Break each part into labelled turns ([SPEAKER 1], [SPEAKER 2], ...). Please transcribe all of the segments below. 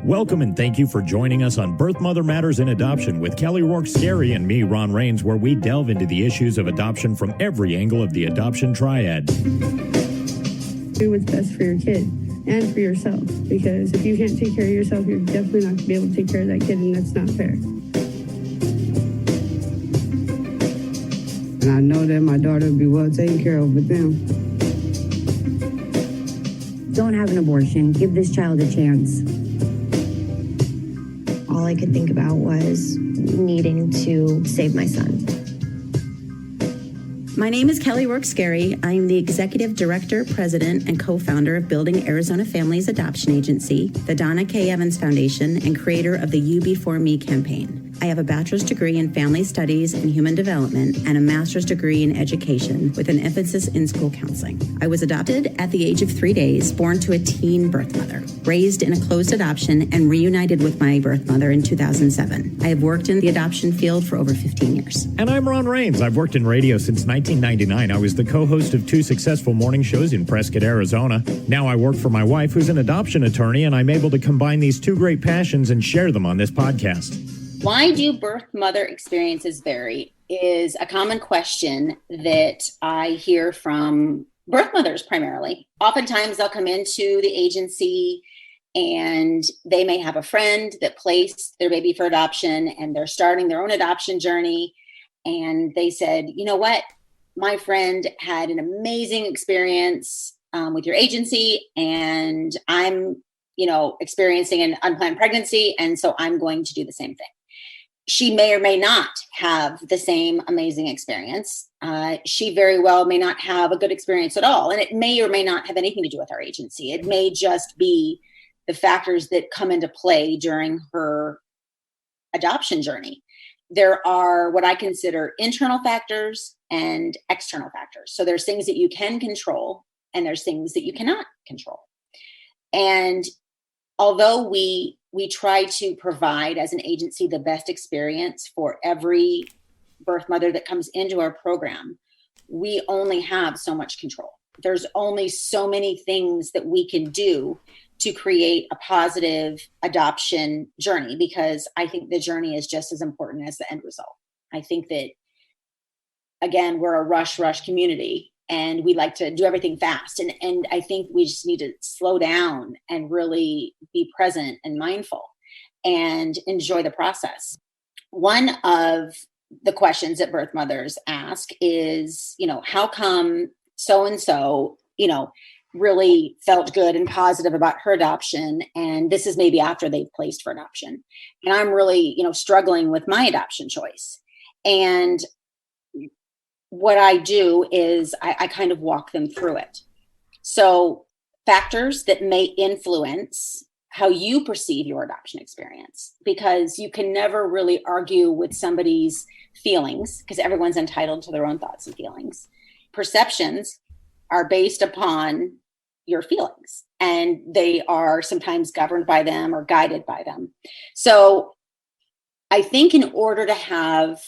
[SPEAKER 1] Welcome and thank you for joining us on Birth Mother Matters in Adoption with Kelly Rourke-Scary and me, Ron Rains, where we delve into the issues of adoption from every angle of the adoption triad.
[SPEAKER 2] Do what's best for your kid and for yourself, because if you can't take care of yourself, you're definitely not going to be able to take care of that kid, and that's not fair.
[SPEAKER 3] And I know that my daughter will be well taken care of with them.
[SPEAKER 4] Don't have an abortion. Give this child a chance.
[SPEAKER 5] All I could think about was needing to save my son.
[SPEAKER 6] My name is Kelly Rourke-Scary. I am the Executive Director, President, and co-founder of Building Arizona Families Adoption Agency, the Donna K. Evans Foundation, and creator of the You Before Me campaign. I have a bachelor's degree in family studies and human development and a master's degree in education with an emphasis in school counseling. I was adopted at the age of 3 days, born to a teen birth mother, raised in a closed adoption, and reunited with my birth mother in 2007. I have worked in the adoption field for over 15 years.
[SPEAKER 1] And I'm Ron Rains. I've worked in radio since 1999. I was the co-host of 2 successful morning shows in Prescott, Arizona. Now I work for my wife, who's an adoption attorney, and I'm able to combine these 2 great passions and share them on this podcast.
[SPEAKER 7] Why do birth mother experiences vary is a common question that I hear from birth mothers primarily. Oftentimes they'll come into the agency and they may have a friend that placed their baby for adoption and they're starting their own adoption journey. And they said, you know what? My friend had an amazing experience with your agency, and I'm, experiencing an unplanned pregnancy. And so I'm going to do the same thing. She may or may not have the same amazing experience. She very well may not have a good experience at all. And it may or may not have anything to do with our agency. It may just be the factors that come into play during her adoption journey. There are what I consider internal factors and external factors. So there's things that you can control and there's things that you cannot control. And although we try to provide as an agency the best experience for every birth mother that comes into our program, we only have so much control. There's only so many things that we can do to create a positive adoption journey, because I think the journey is just as important as the end result. I think that, again, we're a rush community and we like to do everything fast. And I think we just need to slow down and really be present and mindful and enjoy the process. One of the questions that birth mothers ask is, how come so-and-so, really felt good and positive about her adoption, and this is maybe after they've placed for adoption, and I'm really, struggling with my adoption choice. And what I do is I kind of walk them through it. So factors that may influence how you perceive your adoption experience, because you can never really argue with somebody's feelings because everyone's entitled to their own thoughts and feelings. Perceptions are based upon your feelings, and they are sometimes governed by them or guided by them. So I think in order to have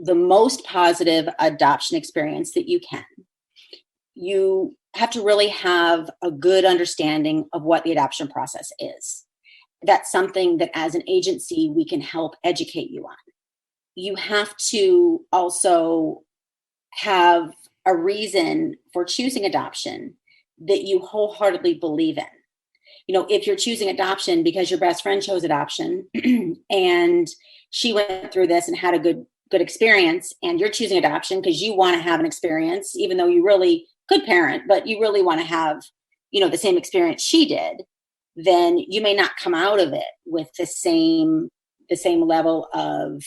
[SPEAKER 7] the most positive adoption experience that you can, you have to really have a good understanding of what the adoption process is. That's something that as an agency, we can help educate you on. You have to also have a reason for choosing adoption that you wholeheartedly believe in. If you're choosing adoption because your best friend chose adoption and she went through this and had a good experience, and you're choosing adoption because you want to have an experience, even though you really could parent, but you really want to have, the same experience she did, then you may not come out of it with the same level of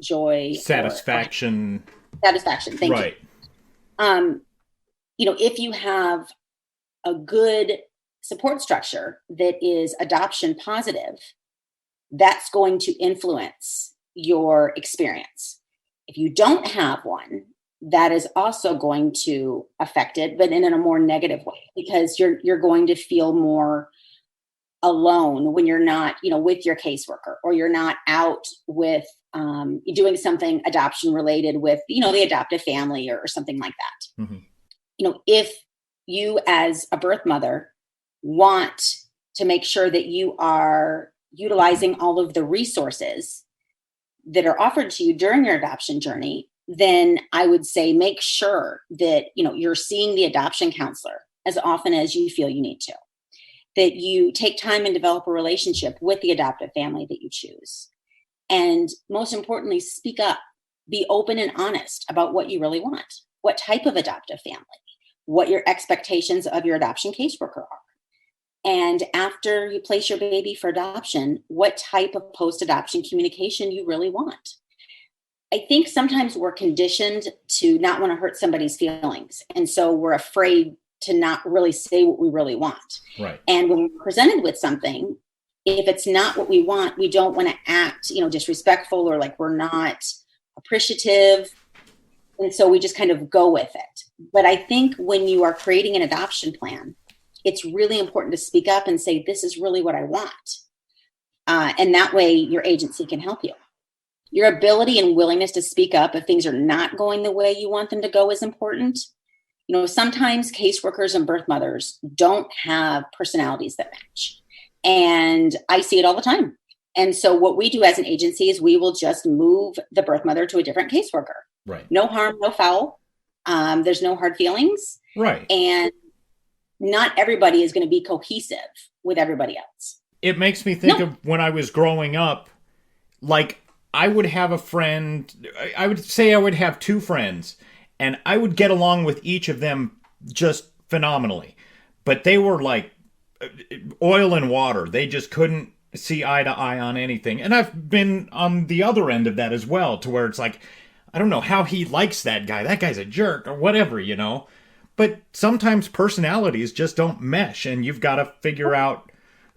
[SPEAKER 7] joy,
[SPEAKER 8] satisfaction.
[SPEAKER 7] Thank you.
[SPEAKER 8] Right.
[SPEAKER 7] If you have a good support structure that is adoption positive, that's going to influence your experience. If you don't have one, that is also going to affect it, but in a more negative way, because you're going to feel more alone when you're not, with your caseworker, or you're not out with doing something adoption related with, the adoptive family or something like that. Mm-hmm. If you as a birth mother want to make sure that you are utilizing all of the resources that are offered to you during your adoption journey, then I would say make sure that, you're seeing the adoption counselor as often as you feel you need to, that you take time and develop a relationship with the adoptive family that you choose. And most importantly, speak up, be open and honest about what you really want, what type of adoptive family, what your expectations of your adoption caseworker are. And after you place your baby for adoption, what type of post-adoption communication you really want. I think sometimes we're conditioned to not want to hurt somebody's feelings. And so we're afraid to not really say what we really want.
[SPEAKER 1] Right.
[SPEAKER 7] And when we're presented with something, if it's not what we want, we don't want to act, disrespectful or like we're not appreciative. And so we just kind of go with it. But I think when you are creating an adoption plan, it's really important to speak up and say, this is really what I want. And that way your agency can help you. Your ability and willingness to speak up if things are not going the way you want them to go is important. Sometimes caseworkers and birth mothers don't have personalities that match. And I see it all the time. And so what we do as an agency is we will just move the birth mother to a different caseworker.
[SPEAKER 1] Right.
[SPEAKER 7] No harm, no foul. There's no hard feelings.
[SPEAKER 1] Right.
[SPEAKER 7] And not everybody is going to be cohesive with everybody else.
[SPEAKER 1] It makes me think of when I was growing up, like I would have a friend, I would say I would have two friends, and I would get along with each of them just phenomenally. But they were like oil and water. They just couldn't see eye to eye on anything. And I've been on the other end of that as well, to where it's like, I don't know how he likes that guy. That guy's a jerk or whatever, But sometimes personalities just don't mesh, and you've got to figure out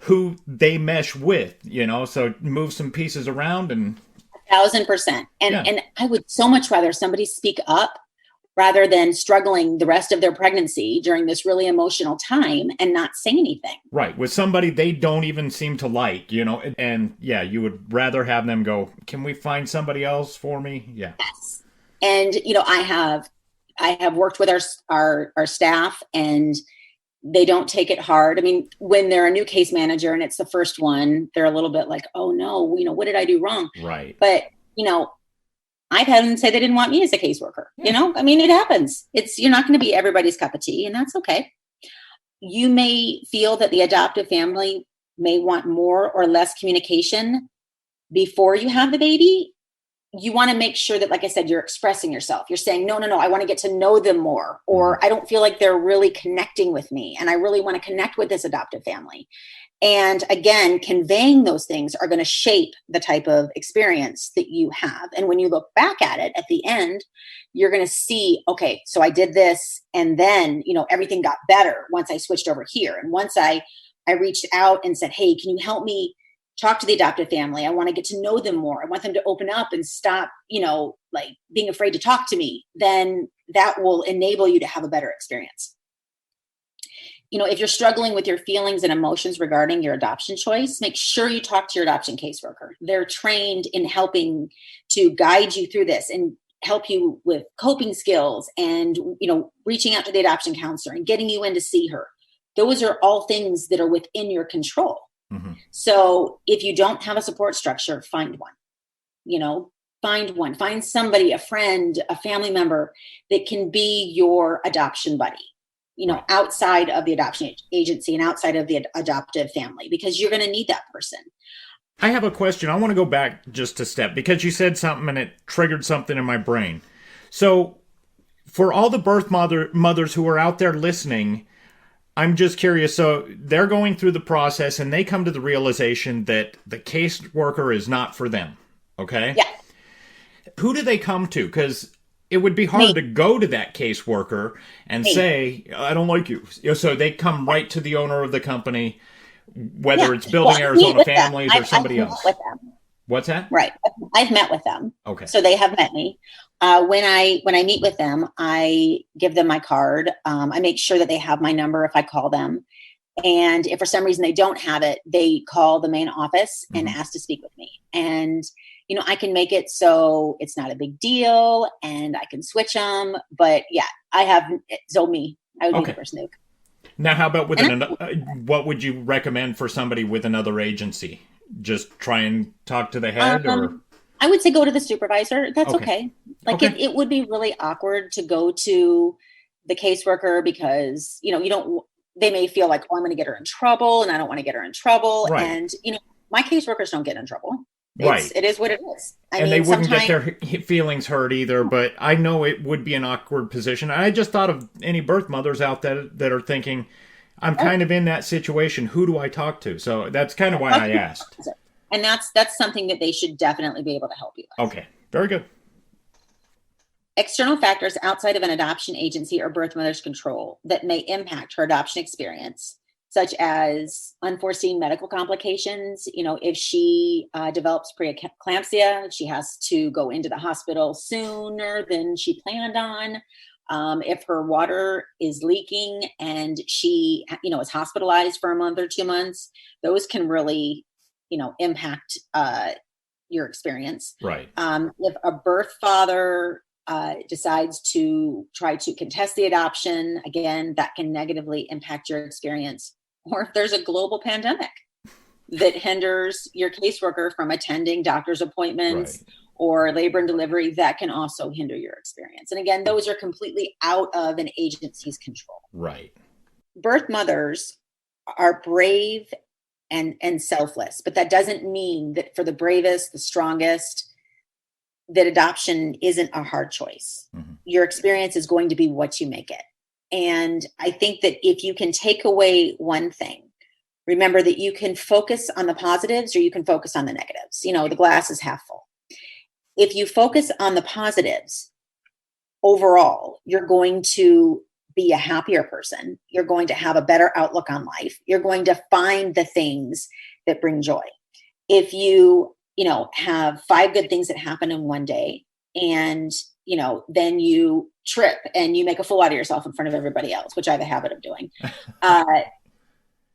[SPEAKER 1] who they mesh with, so move some pieces around and
[SPEAKER 7] 1,000%. And I would so much rather somebody speak up rather than struggling the rest of their pregnancy during this really emotional time and not say anything.
[SPEAKER 1] Right. With somebody they don't even seem to like, and you would rather have them go, can we find somebody else for me? Yeah.
[SPEAKER 7] Yes. And, I have worked with our staff, and they don't take it hard. I mean, when they're a new case manager and it's the first one, they're a little bit like, oh no, what did I do wrong?
[SPEAKER 1] Right.
[SPEAKER 7] But, I've had them say they didn't want me as a caseworker. I mean, it happens. You're not going to be everybody's cup of tea, and that's okay. You may feel that the adoptive family may want more or less communication before you have the baby. You want to make sure that, like I said, you're expressing yourself. You're saying, no, I want to get to know them more, or I don't feel like they're really connecting with me, and I really want to connect with this adoptive family. And again, conveying those things are going to shape the type of experience that you have. And when you look back at it at the end, you're going to see, okay, so I did this, and then, everything got better once I switched over here. And once I reached out and said, hey, can you help me talk to the adoptive family? I want to get to know them more. I want them to open up and stop, like being afraid to talk to me. Then that will enable you to have a better experience. If you're struggling with your feelings and emotions regarding your adoption choice, make sure you talk to your adoption caseworker. They're trained in helping to guide you through this and help you with coping skills and, reaching out to the adoption counselor and getting you in to see her. Those are all things that are within your control. Mm-hmm. So if you don't have a support structure, find one. Find somebody, a friend, a family member that can be your adoption buddy, outside of the adoption agency and outside of the adoptive family, because you're going to need that person.
[SPEAKER 1] I have a question. I want to go back just a step, because you said something and it triggered something in my brain. So for all the birth mothers who are out there listening, I'm just curious. So they're going through the process and they come to the realization that the caseworker is not for them. Okay.
[SPEAKER 7] Yeah.
[SPEAKER 1] Who do they come to? Because it would be hard to go to that caseworker and say, I don't like you. So they come right to the owner of the company, whether it's Building Arizona Families or somebody else.
[SPEAKER 7] With them.
[SPEAKER 1] What's that?
[SPEAKER 7] Right. I've met with them.
[SPEAKER 1] Okay.
[SPEAKER 7] So they have met me. When I meet with them, I give them my card. I make sure that they have my number if I call them. And if for some reason they don't have it, they call the main office and ask to speak with me. And, I can make it so it's not a big deal and I can switch them. But yeah, I have, so me, I would be the person who.
[SPEAKER 1] Now, how about what would you recommend for somebody with another agency? Just try and talk to the head, or
[SPEAKER 7] I would say go to the supervisor. That's
[SPEAKER 1] Okay.
[SPEAKER 7] okay. Like
[SPEAKER 1] Okay.
[SPEAKER 7] it would be really awkward to go to the caseworker because, you don't, they may feel like, oh, I'm going to get her in trouble and I don't want to get her in trouble.
[SPEAKER 1] Right.
[SPEAKER 7] And, my caseworkers don't get in trouble.
[SPEAKER 1] Right.
[SPEAKER 7] It is what it is.
[SPEAKER 1] and they wouldn't get their feelings hurt either, but I know it would be an awkward position. I just thought of any birth mothers out there that are thinking, I'm kind of in that situation. Who do I talk to? So that's kind of why I asked.
[SPEAKER 7] And that's something that they should definitely be able to help you with.
[SPEAKER 1] Okay. Very good.
[SPEAKER 7] External factors outside of an adoption agency or birth mother's control that may impact her adoption experience, such as unforeseen medical complications. If she develops preeclampsia, she has to go into the hospital sooner than she planned on. If her water is leaking and she, is hospitalized for a month or 2 months, those can really, impact your experience.
[SPEAKER 1] Right.
[SPEAKER 7] If a birth father decides to try to contest the adoption, again, that can negatively impact your experience. Or if there's a global pandemic that hinders your caseworker from attending doctor's appointments,
[SPEAKER 1] Right.
[SPEAKER 7] or labor and delivery, that can also hinder your experience. And again, those are completely out of an agency's control.
[SPEAKER 1] Right.
[SPEAKER 7] Birth mothers are brave and selfless, but that doesn't mean that for the bravest, the strongest, that adoption isn't a hard choice.
[SPEAKER 1] Mm-hmm.
[SPEAKER 7] Your experience is going to be what you make it. And I think that if you can take away one thing, remember that you can focus on the positives or you can focus on the negatives. The glass is half full. If you focus on the positives, overall, you're going to be a happier person. You're going to have a better outlook on life. You're going to find the things that bring joy. If you, have 5 good things that happen in one day and, then you trip and you make a fool out of yourself in front of everybody else, which I have a habit of doing.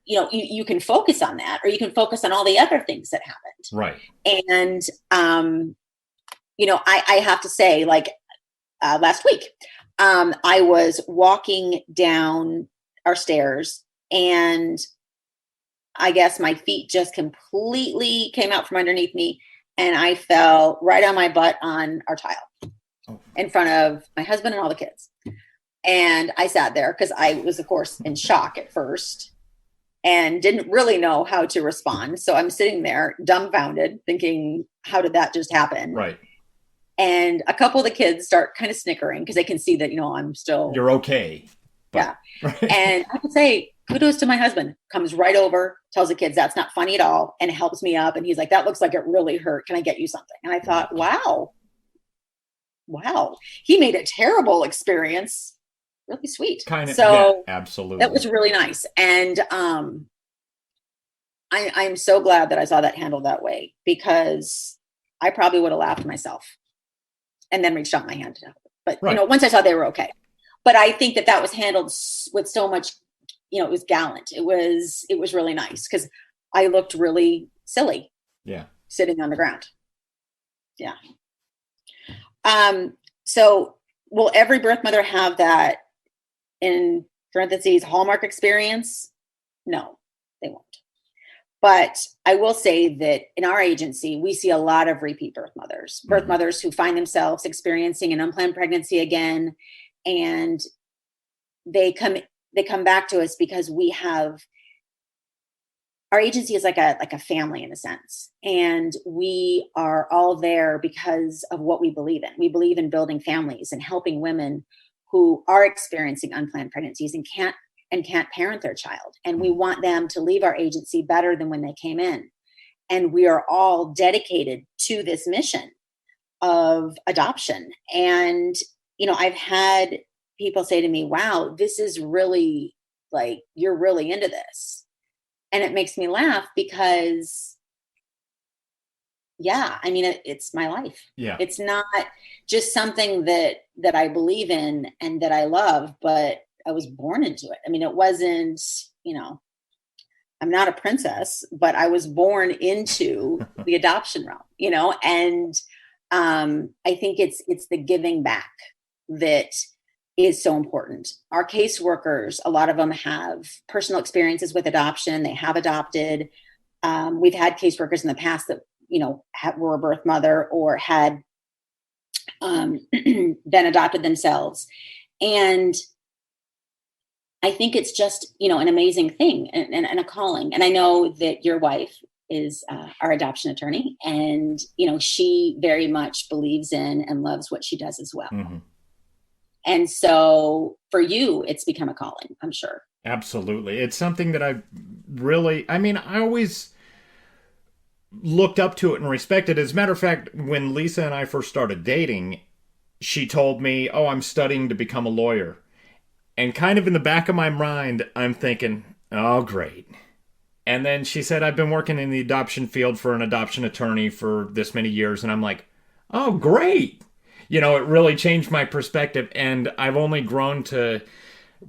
[SPEAKER 7] You can focus on that, or you can focus on all the other things that happened.
[SPEAKER 1] Right.
[SPEAKER 7] And, I have to say, like, last week, I was walking down our stairs and I guess my feet just completely came out from underneath me and I fell right on my butt on our tile in front of my husband and all the kids. And I sat there because I was, of course, in shock at first and didn't really know how to respond. So I'm sitting there dumbfounded thinking, how did that just happen?
[SPEAKER 1] Right.
[SPEAKER 7] And a couple of the kids start kind of snickering because they can see that, I'm still.
[SPEAKER 1] You're okay.
[SPEAKER 7] Yeah. And I would say kudos to my husband, comes right over, tells the kids that's not funny at all, and helps me up. And he's like, that looks like it really hurt. Can I get you something? And I thought, wow, he made a terrible experience really sweet.
[SPEAKER 1] Kind of.
[SPEAKER 7] So
[SPEAKER 1] yeah, absolutely.
[SPEAKER 7] that was really nice. And I'm so glad that I saw that handled that way, because I probably would have laughed myself and then reached out my hand to help. But,
[SPEAKER 1] Right.
[SPEAKER 7] Once I saw they were okay. But I think that was handled with so much, it was gallant. It was really nice because I looked really silly.
[SPEAKER 1] Yeah.
[SPEAKER 7] Sitting on the ground. Yeah. So will every birth mother have that, in parentheses, hallmark experience? No, they won't. But I will say that in our agency, we see a lot of repeat birth mothers who find themselves experiencing an unplanned pregnancy again. And they come back to us because our agency is like a family in a sense. And we are all there because of what we believe in. We believe in building families and helping women who are experiencing unplanned pregnancies and can't parent their child. And we want them to leave our agency better than when they came in. And we are all dedicated to this mission of adoption. And, I've had people say to me, wow, this is really, like, you're really into this. And it makes me laugh because, yeah, I mean, it's my life.
[SPEAKER 1] Yeah.
[SPEAKER 7] It's not just something that I believe in and that I love, but I was born into it. I mean, it wasn't, I'm not a princess, but I was born into the adoption realm, and I think it's the giving back that is so important. Our caseworkers, a lot of them have personal experiences with adoption. They have adopted. We've had caseworkers in the past that, were a birth mother or had been adopted themselves. And I think it's just, an amazing thing and a calling. And I know that your wife is our adoption attorney, and, she very much believes in and loves what she does as well. Mm-hmm. And so for you, it's become a calling, I'm sure.
[SPEAKER 1] Absolutely. It's something that I always looked up to it and respected. As a matter of fact, when Lisa and I first started dating, she told me, I'm studying to become a lawyer. And kind of in the back of my mind, I'm thinking, oh, great. And then she said, I've been working in the adoption field for an adoption attorney for this many years. And I'm like, oh, great. It really changed my perspective. And I've only grown to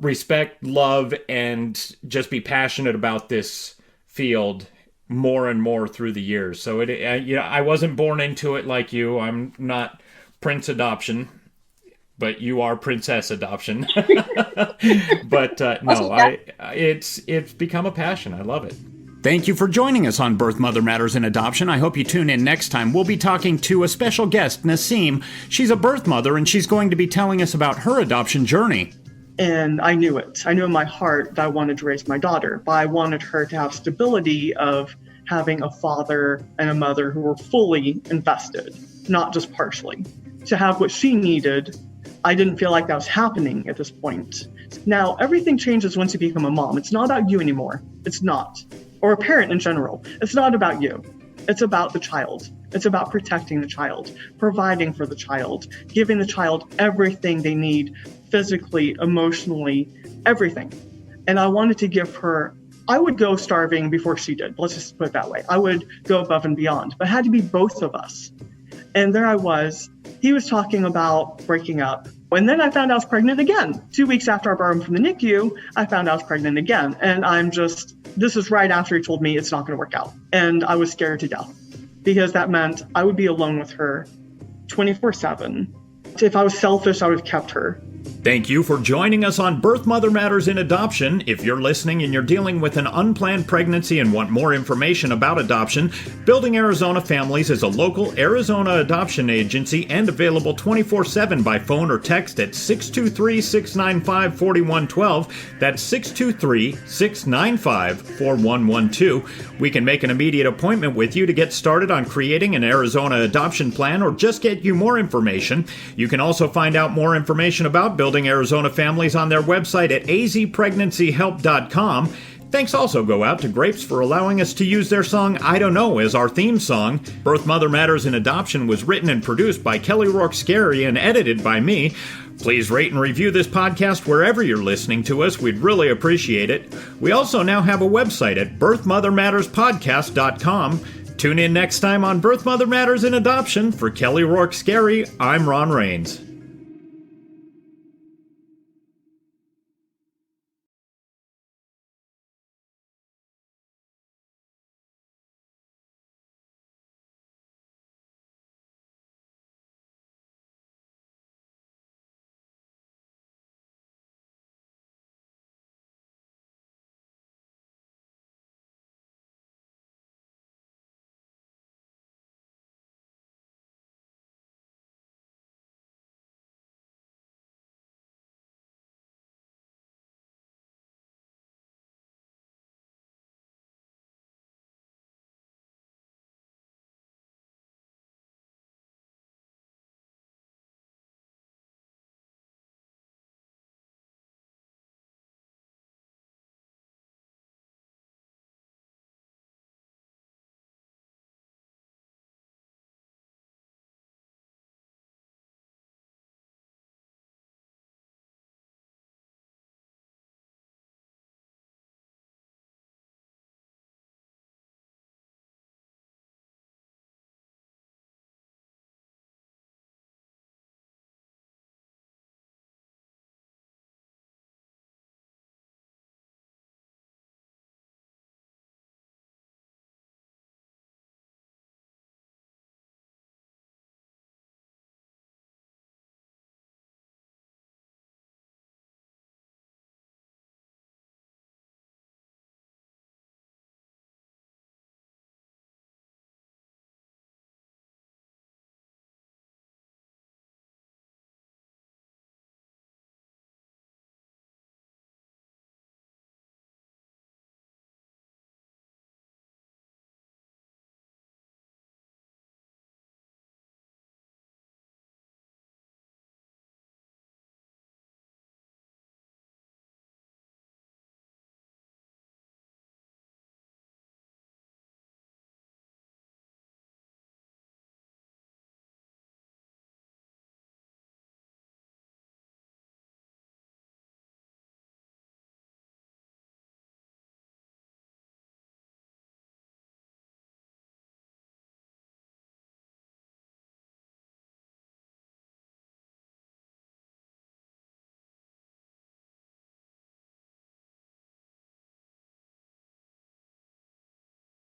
[SPEAKER 1] respect, love, and just be passionate about this field more and more through the years. So I wasn't born into it like you. I'm not Prince Adoption, but you are Princess Adoption. But it's become a passion. I love it. Thank you for joining us on Birth Mother Matters in Adoption. I hope you tune in next time. We'll be talking to a special guest, Nasim. She's a birth mother, and she's going to be telling us about her adoption journey.
[SPEAKER 8] And I knew it. I knew in my heart that I wanted to raise my daughter, but I wanted her to have stability of having a father and a mother who were fully invested, not just partially. To have what she needed, I didn't feel like that was happening at this point. Now, everything changes once you become a mom. It's not about you anymore. It's not. Or a parent in general. It's not about you. It's about the child. It's about protecting the child, providing for the child, giving the child everything they need, physically, emotionally, everything. And I wanted to give her, I would go starving before she did. Let's just put it that way. I would go above and beyond, but it had to be both of us. And there I was. He was talking about breaking up. And then I found out I was pregnant again. 2 weeks after I brought him from the NICU, I found out I was pregnant again. And this is right after he told me it's not going to work out. And I was scared to death because that meant I would be alone with her 24/7. If I was selfish, I would have kept her.
[SPEAKER 1] Thank you for joining us on Birth Mother Matters in Adoption. If you're listening and you're dealing with an unplanned pregnancy and want more information about adoption, Building Arizona Families is a local Arizona adoption agency and available 24/7 by phone or text at 623-695-4112. That's 623-695-4112. We can make an immediate appointment with you to get started on creating an Arizona adoption plan or just get you more information. You can also find out more information about Building Arizona Families on their website at azpregnancyhelp.com. Thanks also go out to Grapes for allowing us to use their song I Don't Know as our theme song. Birth Mother Matters in Adoption was written and produced by Kelly Rourke Scary and edited by me. Please rate and review this podcast wherever you're listening to us. We'd really appreciate it. We also now have a website at birthmothermatterspodcast.com. Tune in next time on Birth Mother Matters in Adoption. For Kelly Rourke Scary, I'm Ron Rains.